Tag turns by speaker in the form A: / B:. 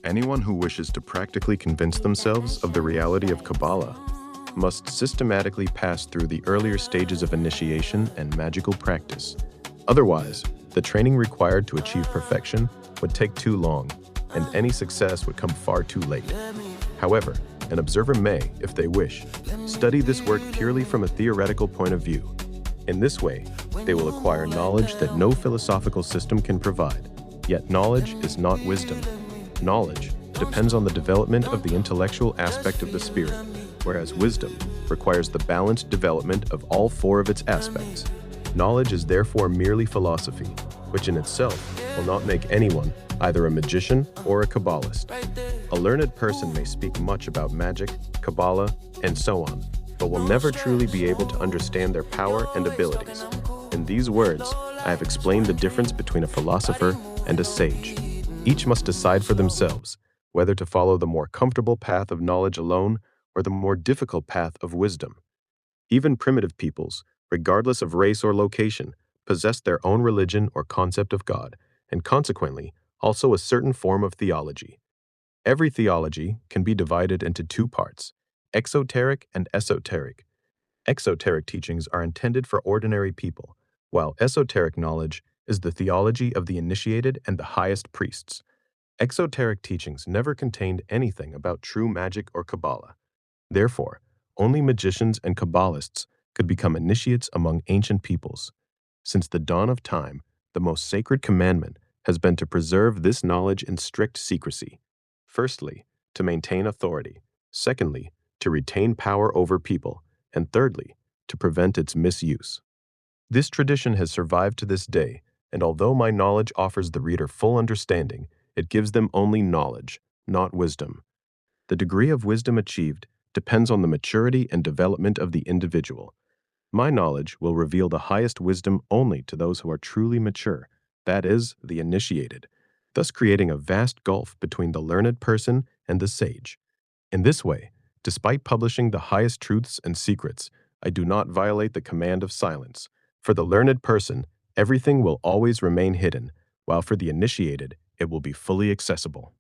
A: Anyone who wishes to practically convince themselves of the reality of Kabbalah must systematically pass through the earlier stages of initiation and magical practice. Otherwise, the training required to achieve perfection would take too long, and any success would come far too late. However, an observer may, if they wish, study this work purely from a theoretical point of view. In this way, they will acquire knowledge that no philosophical system can provide. Yet knowledge is not wisdom. Knowledge depends on the development of the intellectual aspect of the spirit, whereas wisdom requires the balanced development of all four of its aspects. Knowledge is therefore merely philosophy, which in itself will not make anyone either a magician or a Kabbalist. A learned person may speak much about magic, Kabbalah, and so on, but will never truly be able to understand their power and abilities. In these words, I have explained the difference between a philosopher and a sage. Each must decide for themselves whether to follow the more comfortable path of knowledge alone or the more difficult path of wisdom. Even primitive peoples, regardless of race or location, possessed their own religion or concept of God, and consequently, also a certain form of theology. Every theology can be divided into two parts, exoteric and esoteric. Exoteric teachings are intended for ordinary people, while esoteric knowledge is the theology of the initiated and the highest priests. Exoteric teachings never contained anything about true magic or Kabbalah. Therefore, only magicians and Kabbalists could become initiates among ancient peoples. Since the dawn of time, the most sacred commandment has been to preserve this knowledge in strict secrecy. Firstly, to maintain authority. Secondly, to retain power over people. And thirdly, to prevent its misuse. This tradition has survived to this day, and although my knowledge offers the reader full understanding, it gives them only knowledge, not wisdom. The degree of wisdom achieved depends on the maturity and development of the individual. My knowledge will reveal the highest wisdom only to those who are truly mature, that is, the initiated, thus creating a vast gulf between the learned person and the sage. In this way, despite publishing the highest truths and secrets, I do not violate the command of silence. For the learned person, everything will always remain hidden, while for the initiated, it will be fully accessible.